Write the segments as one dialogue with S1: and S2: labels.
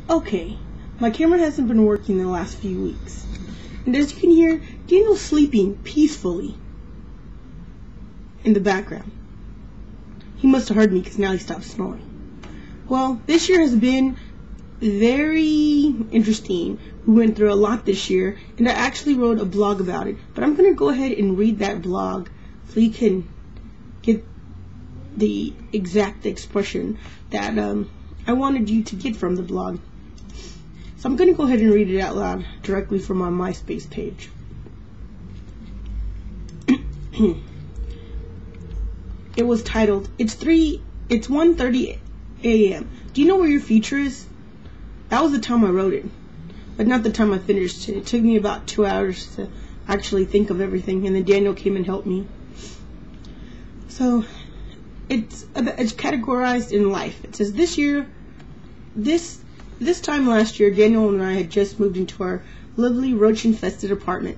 S1: Okay, my camera hasn't been working the last few weeks. And as you can hear, Daniel's sleeping peacefully in the background. He must have heard me because now he stopped snoring. Well, this year has been very interesting. We went through a lot this year, and I actually wrote a blog about it. But I'm going to go ahead and read that blog so you can get the exact expression that I wanted you to get from the blog. So I'm going to go ahead and read it out loud directly from my MySpace page. It was titled, It's 1:30 a.m. Do you know where your future is? That was the time I wrote it, but not the time I finished it. It took me about 2 hours to actually think of everything, and then Daniel came and helped me. So it's categorized in life. It says this time last year, Daniel and I had just moved into our lovely roach-infested apartment.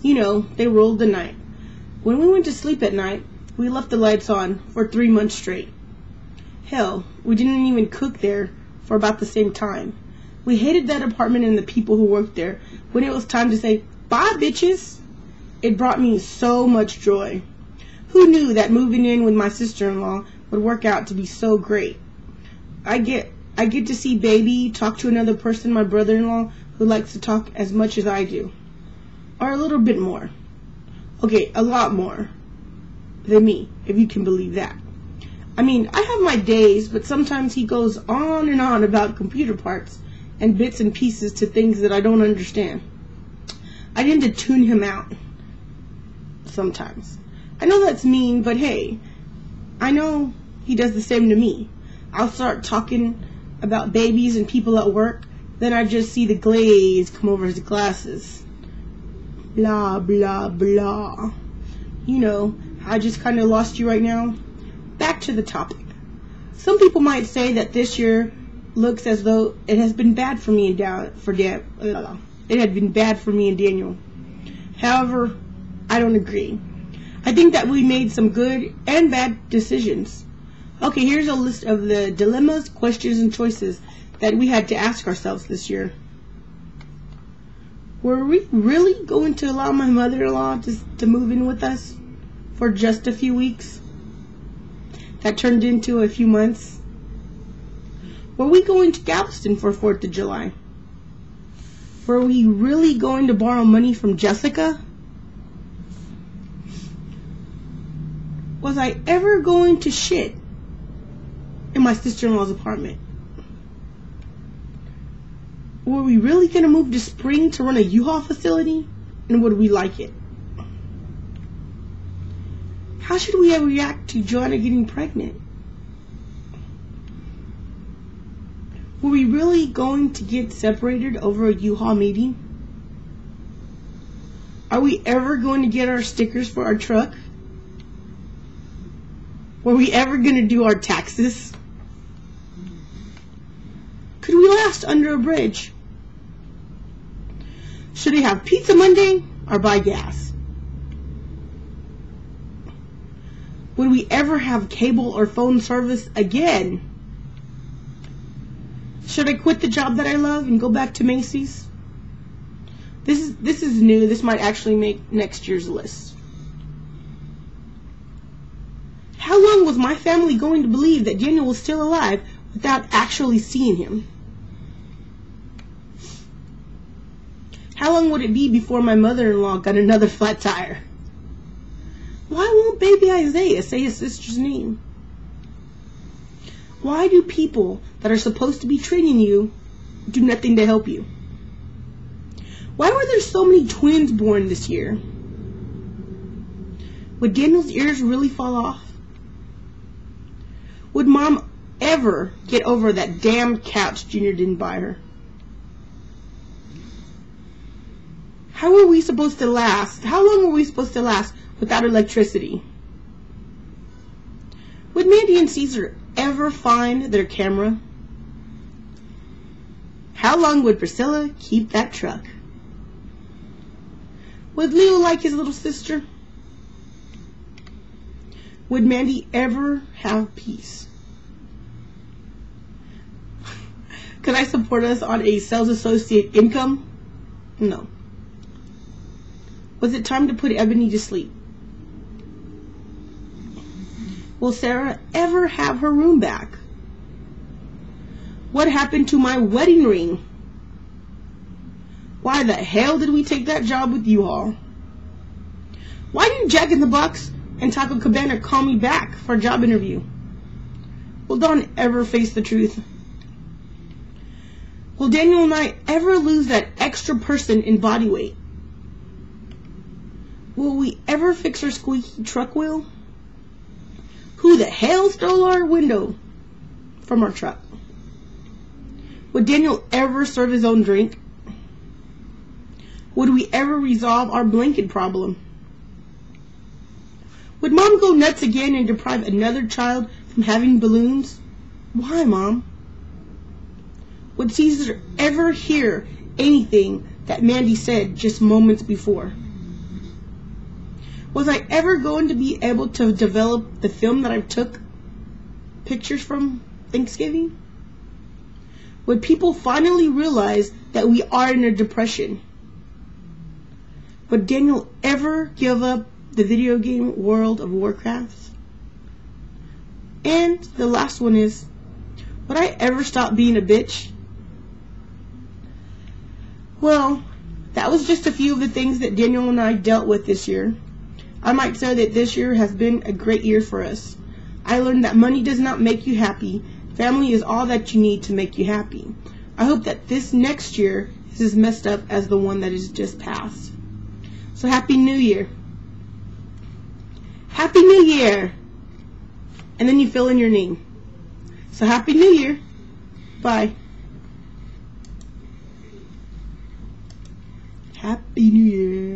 S1: You know, they rolled the night. When we went to sleep at night, we left the lights on for 3 months straight. Hell, we didn't even cook there for about the same time. We hated that apartment and the people who worked there. When it was time to say, bye bitches, it brought me so much joy. Who knew that moving in with my sister-in-law would work out to be so great? I get to see baby, talk to another person, my brother-in-law, who likes to talk as much as I do. Or a little bit more. Okay, a lot more than me, if you can believe that. I mean, I have my days, but sometimes he goes on and on about computer parts and bits and pieces to things that I don't understand. I tend to tune him out sometimes. I know that's mean, but hey, I know he does the same to me. I'll start talking about babies and people at work, then I just see the glaze come over his glasses. Blah, blah, blah. You know, I just kind of lost you right now. Back to the topic. Some people might say that this year looks as though it has been bad for me and it had been bad for me and Daniel. However, I don't agree. I think that we made some good and bad decisions. Okay, here's a list of the dilemmas, questions, and choices that we had to ask ourselves this year. Were we really going to allow my mother-in-law to move in with us for just a few weeks? That turned into a few months. Were we going to Galveston for 4th of July? Were we really going to borrow money from Jessica? Was I ever going to shit in my sister-in-law's apartment? Were we really going to move to Spring to run a U-Haul facility? And would we like it? How should we react to Joanna getting pregnant? Were we really going to get separated over a U-Haul meeting? Are we ever going to get our stickers for our truck? Were we ever going to do our taxes? Could we last under a bridge? Should we have pizza Monday or buy gas? Would we ever have cable or phone service again? Should I quit the job that I love and go back to Macy's? This is new. This might actually make next year's list. How long was my family going to believe that Daniel was still alive without actually seeing him? How long would it be before my mother-in-law got another flat tire? Why won't baby Isaiah say his sister's name? Why do people that are supposed to be training you do nothing to help you? Why were there so many twins born this year? Would Daniel's ears really fall off? Would Mom ever get over that damn couch Junior didn't buy her? How were we supposed to last? How long were we supposed to last without electricity? Would Mandy and Caesar ever find their camera? How long would Priscilla keep that truck? Would Leo like his little sister? Would Mandy ever have peace? Could I support us on a sales associate income? No. Was it time to put Ebony to sleep? Will Sarah ever have her room back? What happened to my wedding ring? Why the hell did we take that job with U-Haul? Why didn't Jack in the Box and Taco Cabana call me back for a job interview? Will Dawn ever face the truth? Will Daniel and I ever lose that extra person in body weight? Will we ever fix our squeaky truck wheel? Who the hell stole our window from our truck? Would Daniel ever serve his own drink? Would we ever resolve our blanket problem? Would Mom go nuts again and deprive another child from having balloons? Why, Mom? Would Caesar ever hear anything that Mandy said just moments before? Was I ever going to be able to develop the film that I took pictures from Thanksgiving? Would people finally realize that we are in a depression? Would Daniel ever give up the video game World of Warcraft? And the last one is, would I ever stop being a bitch? Well, that was just a few of the things that Daniel and I dealt with this year. I might say that this year has been a great year for us. I learned that money does not make you happy. Family is all that you need to make you happy. I hope that this next year is as messed up as the one that is just passed. So Happy New Year. Happy New Year. And then you fill in your name. So Happy New Year. Bye. Happy New Year.